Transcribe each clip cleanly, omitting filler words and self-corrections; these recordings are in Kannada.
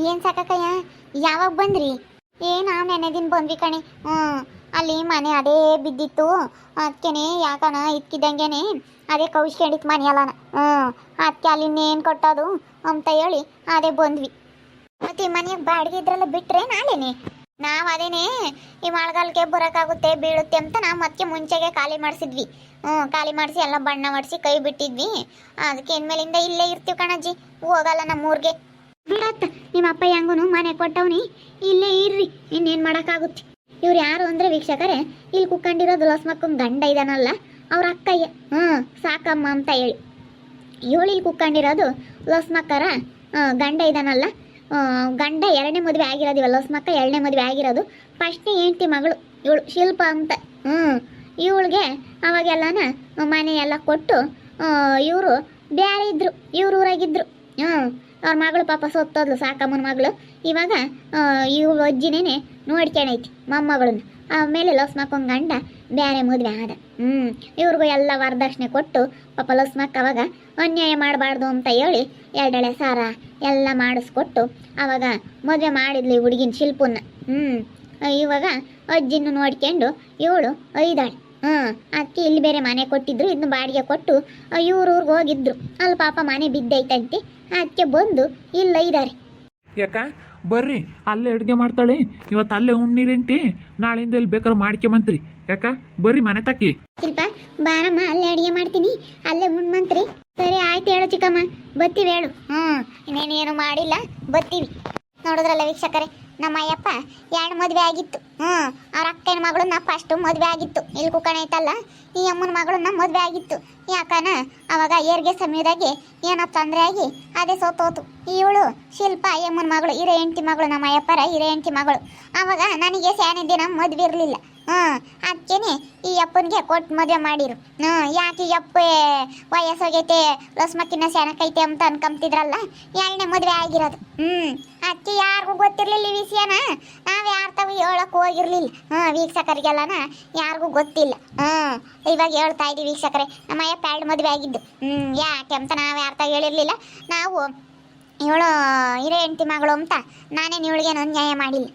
ಏನು ಸಾಕಕ್ಕಯ್ಯ, ಯಾವಾಗ ಬಂದ್ರಿ? ನಾವು ನೆನೆ ದಿನ ಬಂದ್ವಿ ಕಣೆ. ಅಲ್ಲಿ ಮನೆ ಅದೇ ಬಿದ್ದಿತ್ತು, ಅದಕ್ಕೇನೆ ಯಾಕನ ಇಕ್ಕಿದಂಗೆನೆ ಅದೇ ಕೌಶ್ಕೊಂಡಿತ್ತು ಮನೆ ಅಲ್ಲನ. ಅದಕ್ಕೆ ಅಲ್ಲಿ ಇನ್ನೇನು ಕೊಟ್ಟೋದು ಅಂತ ಹೇಳಿ ಅದೇ ಬಂದ್ವಿ. ಮತ್ತೆ ಈ ಮನೆಗೆ ಬಾಡಿಗೆ ಇದ್ರೆಲ್ಲ ಬಿಟ್ರೆ ನಾಳೆನೆ ನಾವು ಅದೇನೆ ಈ ಮಳೆಗಾಲಕ್ಕೆ ಬರೋಕ್ಕಾಗುತ್ತೆ ಬೀಳುತ್ತೆ ಅಂತ ನಾವು ಮತ್ತೆ ಮುಂಚೆಗೆ ಖಾಲಿ ಮಾಡಿಸಿದ್ವಿ. ಖಾಲಿ ಮಾಡಿಸಿ ಎಲ್ಲ ಬಣ್ಣ ಮಾಡಿಸಿ ಕೈ ಬಿಟ್ಟಿದ್ವಿ. ಅದಕ್ಕೆ ಇನ್ಮೇಲಿಂದ ಇಲ್ಲೇ ಇರ್ತೀವಿ ಕಣಜ್ಜಿ, ಹೋಗಲ್ಲ ನಮ್ಮೂರಿಗೆ. ಬಿಡತ್ತ ನಿಮ್ಮ ಅಪ್ಪ ಹೆಂಗೂ ಮನೆ ಕೊಟ್ಟವನಿ, ಇಲ್ಲೇ ಇರ್ರಿ, ಇನ್ನೇನು ಮಾಡೋಕ್ಕಾಗುತ್ತೆ. ಇವ್ರು ಯಾರು ಅಂದರೆ ವೀಕ್ಷಕರೇ, ಇಲ್ಲಿ ಕುತ್ಕೊಂಡಿರೋದು ಲಸ್ಮಕ್ಕನ ಗಂಡ ಇದಾನಲ್ಲ ಅವ್ರ ಅಕ್ಕಯ್ಯ. ಸಾಕಮ್ಮ ಅಂತ ಹೇಳಿ ಇವಳು ಇಲ್ಲಿ ಕುತ್ಕೊಂಡಿರೋದು ಲಸ್ಮಕ್ಕರ ಗಂಡ ಇದಾನಲ್ಲ. ಗಂಡ ಎರಡನೇ ಮದುವೆ ಆಗಿರೋದು, ಇವ ಲಸ್ಮಕ್ಕ ಎರಡನೇ ಮದುವೆ ಆಗಿರೋದು. ಫಸ್ಟ್ನೇ ಹೆಂಡತಿ ಮಗಳು ಇವಳು ಶಿಲ್ಪ ಅಂತ. ಇವಳಿಗೆ ಅವಾಗೆಲ್ಲನ ಮನೆ ಎಲ್ಲ ಕೊಟ್ಟು ಇವರು ಬೇರೆ ಇದ್ರು, ಇವ್ರ ಊರಾಗಿದ್ರು. ಅವ್ರ ಮಗಳು ಪಾಪ ಸತ್ತೋದ್ಲು, ಸಾಕಮ್ಮನ ಮಗಳು. ಇವಾಗ ಇವಳು ಅಜ್ಜಿನೇ ನೋಡ್ಕೊಳೈತಿ ಮೊಮ್ಮಗಳನ್ನ. ಆಮೇಲೆ ಲಸ್ಮಕ್ಕನ ಗಂಡ ಬೇರೆ ಮದುವೆ ಆದ. ಇವ್ರಿಗೂ ಎಲ್ಲ ವರದಕ್ಷಿಣೆ ಕೊಟ್ಟು ಪಾಪ ಲಸ್ಮಕ್ಕ ಅವಾಗ ಅನ್ಯಾಯ ಮಾಡಬಾರ್ದು ಅಂತ ಹೇಳಿ ಎರಡೆಳೆ ಸಾರ ಎಲ್ಲ ಮಾಡಿಸ್ಕೊಟ್ಟು ಅವಾಗ ಮದುವೆ ಮಾಡಿದ್ಲಿ ಹುಡುಗಿನ ಶಿಲ್ಪನ್ನ. ಇವಾಗ ಅಜ್ಜಿನ ನೋಡ್ಕೊಂಡು ಇವಳು ಒಯ್ದಾಳೆ. ಅದಕ್ಕೆ ಇಲ್ಲಿ ಬೇರೆ ಮನೆ ಕೊಟ್ಟಿದ್ರು, ಇದನ್ನು ಬಾಡಿಗೆ ಕೊಟ್ಟು ಇವ್ರೂರ್ಗೆ ಹೋಗಿದ್ರು. ಅಲ್ಲಿ ಪಾಪ ಮನೆ ಬಿದ್ದೈತಂತೆ, ಅದಕ್ಕೆ ಬಂದು ಇಲ್ಲ ಇದ್ದಾರೆ. ಯಾಕ ಬರ್ರಿ, ಅಲ್ಲೇ ಅಡುಗೆ ಮಾಡ್ತಾಳೆ ಇವತ್ತು, ಅಲ್ಲೇ ಉಣ್ಣೀರೇಂಟಿ, ನಾಳೆಯಿಂದ ಇಲ್ಲಿ ಬೇಕಾದ್ರೆ ಮಾಡ್ಕೊಂಬಂತ್ರಿ. ಯಾಕ ಬರ್ರಿ ಮನೆ ತಕ್ಕಿ. ಶಿಲ್ಪ ಬಾರಮ್ಮ, ಅಲ್ಲೇ ಅಡುಗೆ ಮಾಡ್ತೀನಿ, ಅಲ್ಲೇ ಉಣ್ಮಂತ್ರಿ. ಸರಿ ಆಯ್ತು, ಹೇಳು ಚಿಕ್ಕಮ್ಮ, ಬತ್ತೀವಿ ಹೇಳು. ಇನ್ನೇನೇನು ಮಾಡಿಲ್ಲ, ಬತ್ತೀವಿ. ನೋಡಿದ್ರಲ್ಲ ವೀಕ್ಷಕರೇ, ನಮ್ಮ ಅಯ್ಯಪ್ಪ ಎರಡು ಮದುವೆ ಆಗಿತ್ತು. ಅವ್ರ ಅಕ್ಕನ ಮಗಳನ್ನ ಫಸ್ಟ್ ಮದುವೆ ಆಗಿತ್ತು, ಇಲ್ಲಿ ಕುಕ್ಕಣ ಐತಲ್ಲ ಈ ಅಮ್ಮನ ಮಗಳನ್ನ ಮದುವೆ ಆಗಿತ್ತು. ಯಾಕನ ಅವಾಗ ಏರ್ಗೆ ಸಮಯದಾಗೆ ಏನೋ ತೊಂದರೆ ಆಗಿ ಅದೇ ಸೋತೋತು. ಇವಳು ಶಿಲ್ಪ ಅಮ್ಮನ ಮಗಳು, ಹಿರೇ ಹೆಂಡತಿ ಮಗಳು, ನಮ್ಮ ಅಯ್ಯಪ್ಪರ ಹಿರೇ ಹೆಂಡತಿ ಮಗಳು. ಅವಾಗ ನನಗೆ ಸ್ಯಾನೆ ದಿನ ಮದುವೆ ಇರಲಿಲ್ಲ. ಅದಕ್ಕೇನೆ ಈ ಅಪ್ಪನಿಗೆ ಕೊಟ್ಟು ಮದುವೆ ಮಾಡಿರು. ಯಾಕೆ ಈ ಅಪ್ಪ ವಯಸ್ಸೋಗೈತೆ ಲಸ್ಮಕ್ಕಿನ ಸ್ಯಾನಕೈತೆ ಅಂತ ಅನ್ಕೊಂತಿದ್ರಲ್ಲ, ಎರಡನೇ ಮದುವೆ ಆಗಿರೋದು. ಅದಕ್ಕೆ ಯಾರಿಗೂ ಗೊತ್ತಿರಲಿಲ್ಲ ಈ ವಿಷಯನ, ನಾವು ಯಾರ ತಾವು ಹೇಳಕ್ಕೆ ಹೋಗಿರ್ಲಿಲ್ಲ. ವೀಕ್ಷಕರಿಗೆಲ್ಲನ ಯಾರಿಗೂ ಗೊತ್ತಿಲ್ಲ. ಇವಾಗ ಹೇಳ್ತಾ ಇದ್ದೀವಿ ವೀಕ್ಷಕರೇ, ನಮ್ಮ ಅಯ್ಯಪ್ಪ ಎರಡು ಮದುವೆ ಆಗಿದ್ದು. ಯಾಕೆ ಅಂತ ನಾವು ಯಾರ ತಾವು ಹೇಳಿರಲಿಲ್ಲ. ನಾವು ಇವಳು ಹಿರೇ ಹೆಂಡತಿ ಮಗಳು ಅಂತ ನಾನೇನು ಇವಳಿಗೇನು ಅನ್ಯಾಯ ಮಾಡಿಲ್ಲ.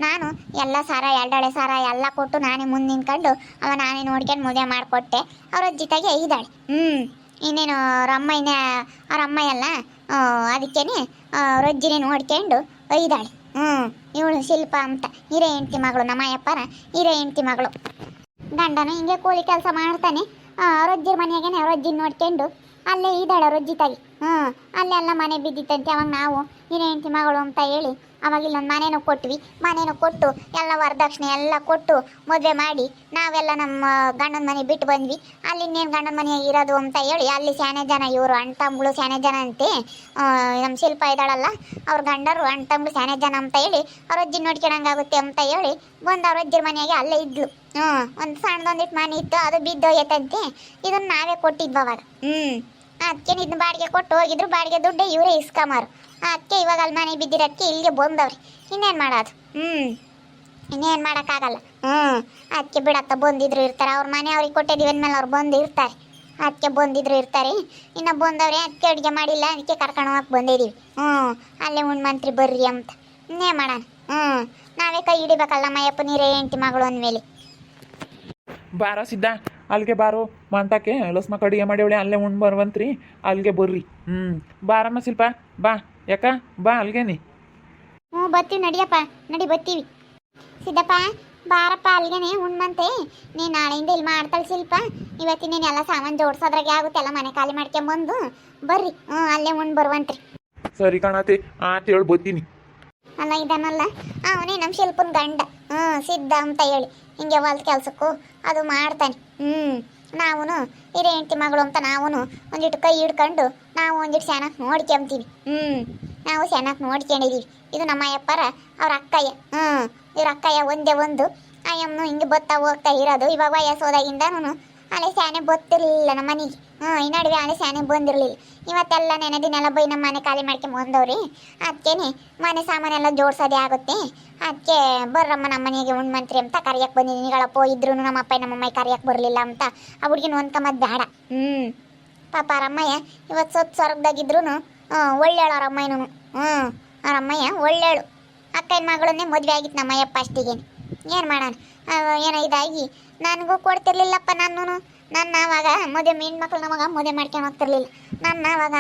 ನಾನು ಎಲ್ಲ ಸಾರ ಎರಡಳೆ ಸಾರ ಎಲ್ಲ ಕೊಟ್ಟು ನಾನೇ ಮುಂದೆ ನಿಂತ್ಕೊಂಡು ನಾನೇ ನೋಡ್ಕೊಂಡು ಮದುವೆ ಮಾಡಿಕೊಟ್ಟೆ. ಅವ್ರ ಜೊತೆಗೆ ಇದ್ದಾಳೆ. ಇನ್ನೇನು ಅವ್ರ ಅಮ್ಮ ಎಲ್ಲ ಅದಕ್ಕೇನೆ ರೊಜ್ಜಿನೇ ನೋಡ್ಕೊಂಡು ಇದ್ದಾಳೆ. ಇವಳು ಶಿಲ್ಪ ಅಂತ ಹಿರೇ ಹೆಂಡತಿ ಮಗಳು, ನಮ್ಮ ಅಯ್ಯಪ್ಪರ ಹಿರೇ ಹೆಂಡತಿ ಮಗಳು. ಗಂಡನ ಹಿಂಗೆ ಕೂಲಿ ಕೆಲಸ ಮಾಡ್ತಾನೆ. ರೊಜ್ಜಿರ ಮನೆಯಾಗೇನೆ ರೊಜ್ಜಿನ ನೋಡ್ಕೊಂಡು ಅಲ್ಲೇ ಇದ್ದಾಳೆ ರೊಜ್ಜಿತಾಗಿ. ಅಲ್ಲೆಲ್ಲ ಮನೆ ಬಿದ್ದಿತ್ತಂತೆ. ಅವಾಗ ನಾವು ಹಿರೇ ಹೆಂಡತಿ ಮಗಳು ಅಂತ ಹೇಳಿ ಅವಾಗ ಇಲ್ಲೊಂದು ಮನೇನೂ ಕೊಟ್ವಿ. ಮನೇನೂ ಕೊಟ್ಟು ಎಲ್ಲ ವರದಕ್ಷಿಣೆ ಎಲ್ಲ ಕೊಟ್ಟು ಮದುವೆ ಮಾಡಿ ನಾವೆಲ್ಲ ನಮ್ಮ ಗಂಡನ ಮನೆ ಬಿಟ್ಟು ಬಂದ್ವಿ. ಅಲ್ಲಿ ಇನ್ನೇನು ಗಂಡನ ಮನೆಯಾಗ ಇರೋದು ಅಂತ ಹೇಳಿ ಅಲ್ಲಿ ಸ್ಯಾನೆ ಜನ, ಇವರು ಅಣ್ಣ ತಮ್ಮಗಳು ಸ್ಯಾನೆ ಜನ ಅಂತೆ. ನಮ್ಮ ಶಿಲ್ಪ ಇದ್ದಾಳಲ್ಲ ಅವ್ರ ಗಂಡರು ಅಣ್ಣ ತಮ್ಮಗಳು ಸ್ಯಾನೆ ಜನ ಅಂತ ಹೇಳಿ ಅವ್ರ ಅಜ್ಜಿ ನೋಡ್ಕೊಳಂಗಾಗುತ್ತೆ ಅಂತ ಹೇಳಿ ಬಂದು ಅವ್ರ ಅಜ್ಜಿರ ಮನೆಯಾಗೆ ಅಲ್ಲೇ ಇದ್ಲು. ಒಂದು ಸಣ್ಣದೊಂದಿಟ್ಟು ಮನೆ ಇತ್ತು, ಅದು ಬಿದ್ದೋಯ್ತಂತೆ. ಇದನ್ನು ನಾವೇ ಕೊಟ್ಟಿದ್ವಿ ಅವಾಗ. ಅದಕ್ಕೆ ಇದನ್ನ ಬಾಡಿಗೆ ಕೊಟ್ಟು ಹೋಗಿದ್ರು, ಬಾಡಿಗೆ ದುಡ್ಡು ಇವರೇ ಇಸ್ಕೊಂಬಾರು. ಅದಕ್ಕೆ ಇವಾಗ ಅಲ್ಲಿ ಮನೆ ಬಿದ್ದಿರೋದಕ್ಕೆ ಇಲ್ಲಿಗೆ ಬಂದವ್ರಿ. ಇನ್ನೇನು ಮಾಡೋದು? ಇನ್ನೇನು ಮಾಡೋಕ್ಕಾಗಲ್ಲ. ಅದಕ್ಕೆ ಬಿಡತ್ತ, ಬಂದಿದ್ರು ಇರ್ತಾರೆ. ಅವ್ರ ಮನೆ ಅವ್ರಿಗೆ ಕೊಟ್ಟಿದ್ದೀವಿ ಅಂದಮೇಲೆ ಅವ್ರು ಬಂದು ಇರ್ತಾರೆ. ಅದಕ್ಕೆ ಬಂದಿದ್ರು ಇರ್ತಾರೆ. ಇನ್ನು ಬಂದವ್ರೆ, ಅದಕ್ಕೆ ಅಡುಗೆ ಮಾಡಿಲ್ಲ, ಅದಕ್ಕೆ ಕರ್ಕೊಂಡು ಹೋಗಕ್ಕೆ ಬಂದಿದ್ದೀವಿ. ಅಲ್ಲೇ ಉಣ್ಮಂತ್ರಿ ಬರ್ರಿ ಅಂತ. ಇನ್ನೇ ಮಾಡೋಣ. ನಾವೇ ಕೈ ಹಿಡಿಬೇಕಲ್ಲ ಮಯ್ಯಪ್ಪ ನೀರೇ ಹೆಂಡತಿ ಮಗಳು ಅಂದಮೇಲೆ. ಬಾರೋ ಸಿದ್ಧ, ಅಲ್ಲಿಗೆ ಬಾರೋ ಮಂತಕ್ಕೆ ಲಸ್ಮಕ್ಕ ಅಡುಗೆ ಮಾಡಿವಳೆ, ಅಲ್ಲೇ ಉಣ್ಣು ಬರುವಂತ್ರಿ, ಅಲ್ಲಿಗೆ ಬರ್ರಿ. ಬಾರಮ್ಮ ಶಿಲ್ಪ, ಬಾ. ಯಾಕ ಬಾ ಅಲ್ಗೇನಿ. ಬರ್ತೀವಿ, ನಡಿಯಪ್ಪ, ನಡಿ ಬರ್ತೀವಿ. ಸಿದ್ದಪ್ಪ ಬಾರಪ್ಪ, ಅಲ್ಗೇನೆ ಉಣ್ಮಂತೆ. ನೀನು ನಾಳೆಯಿಂದ ಇಲ್ಲಿ ಮಾಡ್ತಾಳೆ ಶಿಲ್ಪ. ಇವತ್ತಿನೇನು ಎಲ್ಲ ಸಾಮಾನು ಜೋಡ್ಸೋದ್ರಾಗೆ ಆಗುತ್ತೆ, ಎಲ್ಲ ಮನೆ ಖಾಲಿ ಮಾಡ್ಕೊಂಬಂದು ಬರ್ರಿ. ಅಲ್ಲೇ ಉಣ್ಣು ಬರುವಂತ್ರಿ. ಸರಿ ಕಾಣತಿ, ಆತ ಹೇಳಿ ಬರ್ತೀನಿ. ಅಲ್ಲ ಇದಾನಲ್ಲ ಅವನೇ ನಮ್ಮ ಶಿಲ್ಪನ ಗಂಡ, ಸಿದ್ಧ ಅಂತ ಹೇಳಿ. ಹಿಂಗೆ ಹೊಲ್ದ ಕೆಲ್ಸಕ್ಕೂ ಅದು ಮಾಡ್ತಾನೆ. ನಾವು ಹಿರೇ ಹೆಂಡತಿ ಮಗಳು ಅಂತ ನಾವು ಒಂದಿಟ್ಟು ಕೈ ಹಿಡ್ಕೊಂಡು ನಾವು ಒಂದಿಟ್ಟು ಚೆನ್ನಾಗಿ ನೋಡ್ಕೊಂತೀವಿ. ನಾವು ಚೆನ್ನಾಗಿ ನೋಡ್ಕೊಂಡಿದ್ದೀವಿ. ಇದು ನಮ್ಮ ಅಯ್ಯಪ್ಪರ ಅವ್ರ ಅಕ್ಕಯ್ಯ. ಇವ್ರ ಅಕ್ಕಯ್ಯ ಒಂದೇ ಒಂದು. ಅಯ್ಯಮ್ಮನು ಹಿಂಗೆ ಬತ್ತಾ ಹೋಗ್ತಾ ಇರೋದು. ಇವಾಗ ವಯಸ್ಸೋದಾಗಿಂದನೂ ಅಲ್ಲೇ ಸ್ಯಾನೆ ಬತ್ತಿರಲಿಲ್ಲ ನಮ್ಮ ಮನೆಗೆ. ಈ ನಡುವೆ ಅಲ್ಲೇ ಸ್ಯಾನೆ ಬಂದಿರಲಿಲ್ಲ. ಇವತ್ತೆಲ್ಲ ನೆನೆದಿನೆಲ್ಲ ಬೈ ನಮ್ಮ ಮನೆ ಖಾಲಿ ಮಾಡ್ಕೊಂಡು ಬಂದವ್ರಿ. ಅದಕ್ಕೇನೆ ಮನೆ ಸಾಮಾನೆಲ್ಲ ಜೋಡ್ಸೋದೇ ಆಗುತ್ತೆ. ಅದಕ್ಕೆ ಬರ್ರಮ್ಮ ನಮ್ಮ ಮನೆಗೆ ಉಣ್ಮಂತ್ರಿ ಅಂತ ಕರಿಯಕ್ಕೆ ಬಂದಿದ್ದೀನಿ. ಗಳಪ್ಪ ಇದ್ರು ನಮ್ಮ ಅಪ್ಪ ನಮ್ಮಮ್ಮ ಕರಿಯಕ್ಕೆ ಬರಲಿಲ್ಲ ಅಂತ ಆ ಹುಡುಗಿನ ಹೊಂದ್ಕೊಂಬದು ಬೇಡ. ಪಾಪ ರಮ್ಮಯ್ಯ ಇವತ್ತು ಸ್ವರ್ಗದಾಗಿದ್ರು ಒಳ್ಳೆಯಳ ರಮ್ಮಯ್ಯನು. ಅವ್ರ ಅಮ್ಮಯ್ಯ ಒಳ್ಳೆಳು ಅಕ್ಕನ ಮಗಳನ್ನೇ ಮದುವೆ ಆಗಿತ್ತು ನಮ್ಮಯ್ಯಪ್ಪ ಅಷ್ಟಿಗೇನೆ ಏನು ಮಾಡೋಣ ಏನೋ ಇದಾಗಿ ನನಗೂ ಕೊಡ್ತಿರ್ಲಿಲ್ಲಪ್ಪ ನನ್ನ ಅವಾಗ ಮದುವೆ ಹೆಣ್ಮಕ್ಳು ನಮಗೆ ಮದುವೆ ಮಾಡ್ಕೊಂಡು ಹೋಗ್ತಿರ್ಲಿಲ್ಲ ನನ್ನ ಅವಾಗ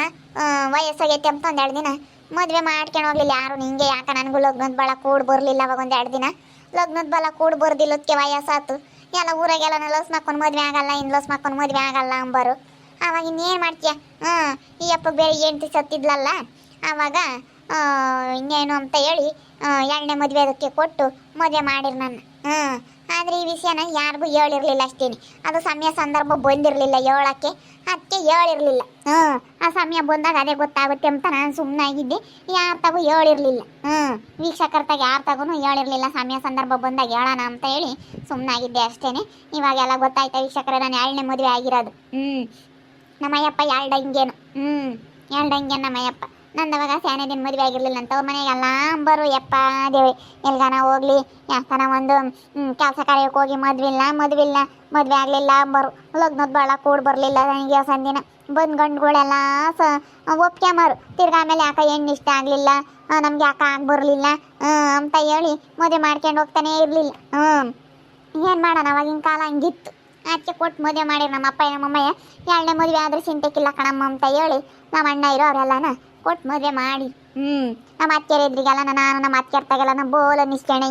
ವಯಸ್ಸಾಗೈತೆ ಅಂತ ಒಂದೆರಡು ದಿನ ಮದುವೆ ಮಾಡ್ಕೊಂಡು ಹೋಗ್ಲಿಲ್ಲ ಯಾರು ನಿಂಗೆ ಯಾಕೆ ನನಗೂ ಲಗ್ನದ ಬಳ ಕೂಡ್ ಬರಲಿಲ್ಲ ಅವಾಗ ಒಂದೆರಡು ದಿನ ಲಗ್ನದ ಬಲ ಕೂಡ್ ಬರ್ದಿಲ್ಲದಕ್ಕೆ ವಯಸ್ಸಾತು ಎಲ್ಲ ಊರಾಗೆಲ್ಲ ಲಸ್ ಮಾಡ್ಕೊಂಡು ಮದುವೆ ಆಗಲ್ಲ ಇನ್ನು ಲಸ್ ಮಾಡ್ಕೊಂಡು ಮದುವೆ ಆಗಲ್ಲ ಅಂಬರು ಅವಾಗ ಇನ್ನೇನು ಮಾಡ್ತೀಯ ಈ ಅಪ್ಪ ಬೇರೆ ಹೆಂಡ್ತಿ ಸತ್ತಿದ್ಲಲ್ಲ ಆವಾಗ ಇನ್ನೇನು ಅಂತ ಹೇಳಿ ಎರಡನೇ ಮದುವೆ ಅದಕ್ಕೆ ಕೊಟ್ಟು ಮದುವೆ ಮಾಡಿರು ನನ್ನ ಆದರೆ ಈ ವಿಷಯನ ಯಾರಿಗೂ ಹೇಳಿರಲಿಲ್ಲ ಅಷ್ಟೇನೆ ಅದು ಸಮಯ ಸಂದರ್ಭ ಬಂದಿರಲಿಲ್ಲ ಹೇಳೋಕ್ಕೆ ಅದಕ್ಕೆ ಹೇಳಿರಲಿಲ್ಲ ಆ ಸಮಯ ಬಂದಾಗ ಅದೇ ಗೊತ್ತಾಗುತ್ತೆ ಅಂತ ನಾನು ಸುಮ್ಮನಾಗಿದ್ದೆ ಯಾರ ತಗೋ ಹೇಳಿರಲಿಲ್ಲ ವೀಕ್ಷಕರ ತಾಗ ಯಾರ ತಗೂ ಹೇಳಿರಲಿಲ್ಲ ಸಮಯ ಸಂದರ್ಭ ಬಂದಾಗ ಹೇಳೋಣ ಅಂತ ಹೇಳಿ ಸುಮ್ಮನಾಗಿದ್ದೆ ಅಷ್ಟೇ ಇವಾಗೆಲ್ಲ ಗೊತ್ತಾಯ್ತಾ ವೀಕ್ಷಕರೇ ನಾನು ಎರಡನೇ ಮದುವೆ ಆಗಿರೋದು ನಮ್ಮಯ್ಯಪ್ಪ ಎರಡಂಗೇನು ಎರಡಂಗೇನು ನಮ್ಮಯ್ಯಪ್ಪ ನಂದವಾಗ ಸ್ಯಾನೆ ದಿನ ಮದುವೆ ಆಗಿರಲಿಲ್ಲ ಅಂತ ಅವ್ರ ಮನೆಗೆ ಎಲ್ಲ ಅಂಬರು ಯಪ್ಪ ದೇವಿ ಎಲ್ಗಾನ ಹೋಗ್ಲಿ ಯಾಕನ ಒಂದು ಕೆಲಸ ಕಾರ್ಯಕ್ಕೆ ಹೋಗಿ ಮದುವೆ ಆಗಲಿಲ್ಲ ಅಂಬರು ಲಗ್ನದ ಭಾಳ ಕೂಡ್ ಬರಲಿಲ್ಲ ನನಗೆ ಸಂದಿನ ಬಂದು ಗಂಡುಗಳೆಲ್ಲ ಒಪ್ಕೊಂಬರು ತಿರ್ಗಾ ಆಮೇಲೆ ಯಾಕೆ ಹೆಣ್ಣು ಇಷ್ಟ ಆಗಲಿಲ್ಲ ನಮ್ಗೆ ಯಾಕೆ ಬರಲಿಲ್ಲ ಅಂತ ಹೇಳಿ ಮದುವೆ ಮಾಡ್ಕೊಂಡು ಹೋಗ್ತಾನೆ ಇರಲಿಲ್ಲ ಏನು ಮಾಡೋಣ ಅವಾಗಿನ ಕಾಲ ಹಂಗಿತ್ತು ಅದಕ್ಕೆ ಕೊಟ್ಟು ಮದುವೆ ಮಾಡಿರಿ ನಮ್ಮ ಅಪ್ಪ ನಮ್ಮಮ್ಮಯ್ಯ ಎರಡನೇ ಮದುವೆ ಆದ್ರೆ ಚಿಂತೆಕ್ಕಿಲ್ಲ ಕಣಮ್ಮ ಅಂತ ಹೇಳಿ ನಮ್ಮ ಅಣ್ಣ ಇರೋ ಅವರೆಲ್ಲನ ಕೊಟ್ಟು ಮದುವೆ ಮಾಡಿ ನಮ್ಮ ಅತ್ತೆಯರ ಎದ್ರಿಗೆಲ್ಲ ನಾನು ನಮ್ಮ ಅತ್ತೆಯರ ತಗೆಲ್ಲ ಬೋಲ ನಿಶ್ಚಣೆ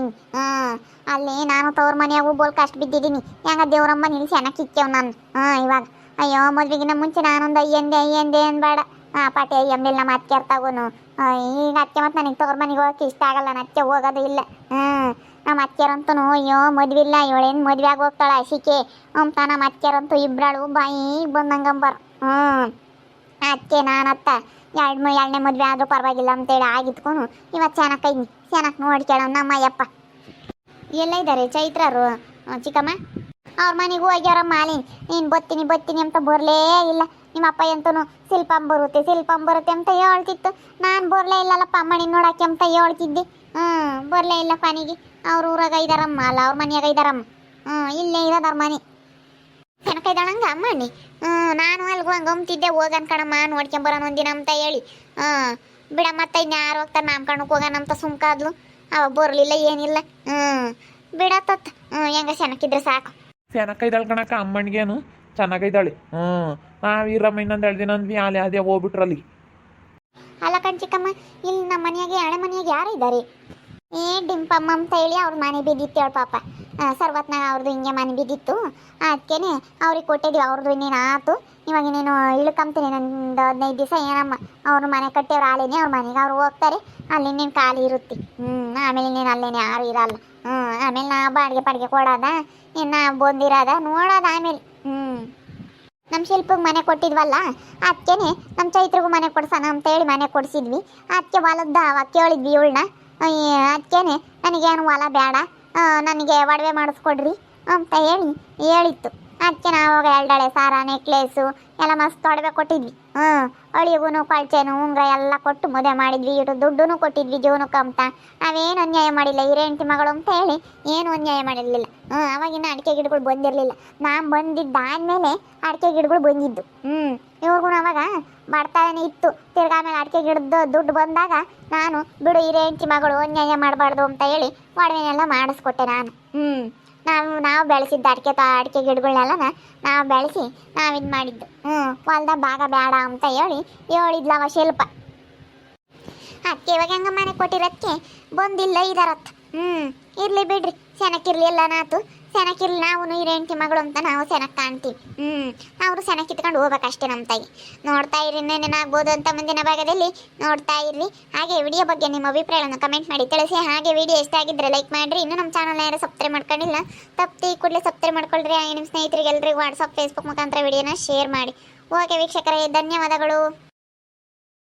ಅಲ್ಲಿ ನಾನು ತವ್ರ ಮನೆಯಾಗೂ ಬೋಲ್ ಕಷ್ಟ ಬಿದ್ದಿದ್ದೀನಿ ಹೆಂಗ ದೇವ್ರಮ್ಮ ನಿಲ್ಸಿ ಚೆನ್ನಾಗಿ ಕಿಕ್ಕೇವ್ ನಾನು ಇವಾಗ ಅಯ್ಯೋ ಮದುವೆಗಿನ ಮುಂಚೆ ನಾನೊಂದು ಅಯ್ಯಂದೆ ಅನ್ಬೇಡ ಪಾಟಿ ಅಯ್ಯಂಬಿಲ್ಲ ನಮ್ಮ ಅತ್ತೆಯರ ತಗೋನು ಈಗ ಅತ್ತೆ ಮತ್ತು ನನಗೆ ತವ್ರ ಮನೆಗೆ ಹೋಗಕ್ಕೆ ಇಷ್ಟ ಆಗಲ್ಲ ನನ್ನ ಅತ್ತೆ ಹೋಗೋದು ಇಲ್ಲ ನಮ್ಮ ಅತ್ತೆಯರಂತೂ ಅಯ್ಯೋ ಮದುವೆ ಇಲ್ಲ ಇವಳೇನು ಮದುವೆ ಆಗಿ ಹೋಗ್ತಾಳೆ ಹಸಿಕೆ ಅಂತ ನಮ್ಮ ಅತ್ತೆಯರಂತೂ ಇಬ್ಬರಾಳು ಬಾಯಿ ಬಂದಂಗಂಬರು ಅದಕ್ಕೆ ನಾನತ್ತ ಎರಡನೇ ಮದುವೆ ಆದರೂ ಪರವಾಗಿಲ್ಲ ಅಂತೇಳಿ ಆಗಿತ್ಕೊಂಡು ಇವತ್ತು ಚೆನ್ನಾಗಿ ನೋಡ್ಕೇಳ ನಮ್ಮ ಅಯ್ಯಪ್ಪ ಎಲ್ಲ ಇದ್ದಾರೆ ಚೈತ್ರರು ಚಿಕ್ಕಮ್ಮ ಅವ್ರ ಮನೆಗೂ ಹೋಗ್ಯಾರಮ್ಮ ಮಾಲಿನ್ ನೀನು ಬತ್ತೀನಿ ಅಂತ ಬರಲೇ ಇಲ್ಲ ನಿಮ್ಮ ಅಪ್ಪ ಎಂತೂ ಶಿಲ್ಪಂ ಬರುತ್ತೆ ಅಂತ ಹೇಳ್ತಿತ್ತು ನಾನು ಬರಲೇ ಇಲ್ಲಲ್ಲಪ್ಪ ಅಮ್ಮನಿ ನೋಡಕ್ಕೆ ಅಂತ ಹೇಳ್ತಿದ್ದೆ ಬರಲೇ ಇಲ್ಲ ಫನಿಗೆ ಅವ್ರ ಊರಾಗ ಇದ್ದಾರಮ್ಮ ಅಲ್ಲ ಅವ್ರ ಮನೆಯಾಗ ಇದ್ದಾರಮ್ಮ ಇಲ್ಲೇ ಇರೋದು ಅವ್ರ ಮನೆ ಚೆನ್ನಕೈದಾಳಂಗ ಅಮ್ಮಣ್ಣಿ ನಾನು ಅಲ್ಗೂ ಹಂಗೆ ಅಂಬ್ತಿದ್ದೆ ಹೋಗನ್ ಕಣಮ್ಮ ನೋಡ್ಕೊಂಬರೋಣ ಒಂದಿನ ಅಂತ ಹೇಳಿ ಬಿಡ ಮತ್ತೆ ಇನ್ಯಾರು ಹೋಗ್ತಾರೆ ನಾಮಕರಣಕ್ಕೆ ಹೋಗೋಣ ಅಂತ ಸುಮ್ಕಾದ್ಲು ಅವಾಗ ಬರಲಿಲ್ಲ ಏನಿಲ್ಲ ಬಿಡತ್ತ ಹೆಂಗ ಚೆನ್ನಾಗಿದ್ರೆ ಸಾಕು ಚೆನ್ನಾಗಿದ್ದಾಳೆ ಕಣಕ್ಕ ಅಮ್ಮನಿಗೇನು ಚೆನ್ನಾಗಿದ್ದಾಳೆ ನಾವೀರಮ್ಮ ಇನ್ನೊಂದು 2 ದಿನ ಅಂದ್ವಿ ಅಲ್ಲಿ ಅದೇ ಹೋಗ್ಬಿಟ್ರಲ್ಲಿ ಅಲ್ಲ ಕಣ್ಚಿಕ್ಕಮ್ಮ ಇಲ್ಲಿ ನಮ್ಮ ಮನೆಯಾಗೆ ಹಳೆ ಮನೆಯಾಗೆ ಯಾರು ಇದ್ದಾರೆ ಡಿಂಪಮ್ಮ ಅಂತ ಹೇಳಿ ಅವ್ರ ಮನೆ ಬಿದ್ದಿತ್ತು ಹೇಳ ಪಾಪ ಸರ್ವತ್ನಾಗ ಅವ್ರದ್ದು ಹಿಂಗೆ ಮನೆ ಬಿದ್ದಿತ್ತು ಅದಕ್ಕೇನೆ ಅವ್ರಿಗೆ ಕೊಟ್ಟಿದ್ವಿ ಅವ್ರದ್ದು ಇನ್ನೇನು ಆಯ್ತು ಇವಾಗ ಇನ್ನೇನು ಇಳ್ಕೊಂತೀನಿ ಒಂದು 15 ದಿವಸ ಏನಮ್ಮ ಅವ್ರ ಮನೆ ಕಟ್ಟಿಯವ್ರು ಆಲೇನೆ ಅವ್ರ ಮನೆಗೆ ಅವ್ರು ಹೋಗ್ತಾರೆ ಅಲ್ಲಿ ಇನ್ನೇನು ಖಾಲಿ ಇರುತ್ತೆ ಆಮೇಲೆ ಇನ್ನೇನು ಅಲ್ಲೇನೆ ಯಾರು ಇರಲ್ಲ ಆಮೇಲೆ ನಾ ಬಾಡಿಗೆ ಕೊಡೋದ ಇನ್ನು ಬಂದಿರೋದ ನೋಡೋದ ಆಮೇಲೆ ನಮ್ಮ ಶಿಲ್ಪಿಗೆ ಮನೆ ಕೊಟ್ಟಿದ್ವಲ್ಲ ಅದಕ್ಕೇನೆ ನಮ್ಮ ಚೈತ್ರಿಗೂ ಮನೆ ಕೊಡ್ಸೋಣ ಅಂತೇಳಿ ಮನೆ ಕೊಡಿಸಿದ್ವಿ ಅದಕ್ಕೆ ಹೊಲದ ಅವಾಗ ಕೇಳಿದ್ವಿ ಇವಳನ್ನ ಅದಕ್ಕೇನೆ ನನಗೇನು ಹೊಲ ಬೇಡ ನನಗೆ ಒಡವೆ ಮಾಡಿಸ್ಕೊಡ್ರಿ ಅಂತ ಹೇಳಿತ್ತು ಅದಕ್ಕೆ ನಾವು ಅವಾಗ 2 ಹಳೆ ಸಾರ ನೆಕ್ಲೇಸು ಎಲ್ಲ ಮಸ್ತ್ ಒಡವೆ ಕೊಟ್ಟಿದ್ವಿ ಅಳಿಗೂ ಕಳ್ಚೆನು ಉಂಗ್ರ ಎಲ್ಲ ಕೊಟ್ಟು ಮದುವೆ ಮಾಡಿದ್ವಿ ಇಟ್ಟು ದುಡ್ಡು ಕೊಟ್ಟಿದ್ವಿ ಜೀವನಕ್ಕೆ ಅಂತ ನಾವೇನು ಅನ್ಯಾಯ ಮಾಡಿಲ್ಲ ಹಿರೇಂಟಿ ಮಗಳು ಅಂತ ಹೇಳಿ ಏನು ಅನ್ಯಾಯ ಮಾಡಿರಲಿಲ್ಲ ಅವಾಗಿನ ಅಡಿಕೆ ಗಿಡಗಳು ಬಂದಿರಲಿಲ್ಲ ನಾನು ಬಂದಿದ್ದಾದ್ಮೇಲೆ ಅಡಿಕೆ ಗಿಡಗಳು ಬಂದಿದ್ದು ಇವ್ರಿಗೂ ಅವಾಗ ಬಡ್ತಾನೆ ಇತ್ತು ತಿರ್ಗಾ ಆಮೇಲೆ ಅಡಿಕೆ ಗಿಡದ ದುಡ್ಡು ಬಂದಾಗ ನಾನು ಬಿಡು ಹಿರೇಂಟಿ ಮಗಳು ಅನ್ಯಾಯ ಮಾಡಬಾರ್ದು ಅಂತ ಹೇಳಿ ಒಡವೆನೆಲ್ಲ ಮಾಡಿಸ್ಕೊಟ್ಟೆ ನಾನು ನಾವು ಬೆಳೆಸಿದ್ದ ಅಡಿಕೆ ಗಿಡಗಳನ್ನೆಲ್ಲ ನಾವು ಬೆಳೆಸಿ ನಾವು ಇದು ಮಾಡಿದ್ದು ಹೊಲ್ದ ಭಾಗ ಬೇಡ ಅಂತ ಹೇಳಿದ್ಲವ ಶಿಲ್ಪ ಅದಕ್ಕೆ ಇವಾಗ ಹೆಂಗ ಮನೆ ಕೊಟ್ಟಿರೋದಕ್ಕೆ ಬಂದಿಲ್ಲ ಇದಾರತ್ತ ಇರ್ಲಿ ಬಿಡ್ರಿ ಚೆನ್ನಾಗಿರ್ಲಿ ಎಲ್ಲ ನಾತು ಚೆನ್ನಾಗಿರ್ಲಿ ನಾವು ಹಿರೇಂಟಿ ಮಗಳು ಅಂತ ನಾವು ಚೆನ್ನಾಗಿ ಕಾಣ್ತೀವಿ ಅವರು ಚೆನ್ನಾಗಿ ಕಿತ್ಕೊಂಡು ಹೋಗ್ಬೇಕಷ್ಟೇ ನಮ್ಮ ತಾಯಿ ನೋಡ್ತಾ ಇರಿ ಇನ್ನೇನೇನಾಗ್ಬೋದು ಅಂತ ಮುಂದಿನ ಭಾಗದಲ್ಲಿ ನೋಡ್ತಾ ಇರ್ರಿ ಹಾಗೆ ವಿಡಿಯೋ ಬಗ್ಗೆ ನಿಮ್ಮ ಅಭಿಪ್ರಾಯವನ್ನು ಕಮೆಂಟ್ ಮಾಡಿ ತಿಳಿಸಿ ಹಾಗೆ ವಿಡಿಯೋ ಇಷ್ಟ ಆಗಿದ್ರೆ ಲೈಕ್ ಮಾಡಿರಿ ಇನ್ನೂ ನಮ್ಮ ಚಾನಲ್ನ ಯಾರು ಸಬ್ಸ್ಕ್ರೈಬ್ ಮಾಡ್ಕೊಂಡಿಲ್ಲ ತಪ್ಪಿ ಕೂಡಲೇ ಸಬ್ಸ್ಕ್ರೈಬ್ ಮಾಡ್ಕೊಳ್ರಿ ಹಾಗೆ ನಿಮ್ಮ ಸ್ನೇಹಿತರಿಗೆ ಎಲ್ಲರಿಗೂ ವಾಟ್ಸಪ್ ಫೇಸ್ಬುಕ್ ಮುಖಾಂತರ ವಿಡಿಯೋನ ಶೇರ್ ಮಾಡಿ ಓಕೆ ವೀಕ್ಷಕರೇ ಧನ್ಯವಾದಗಳು.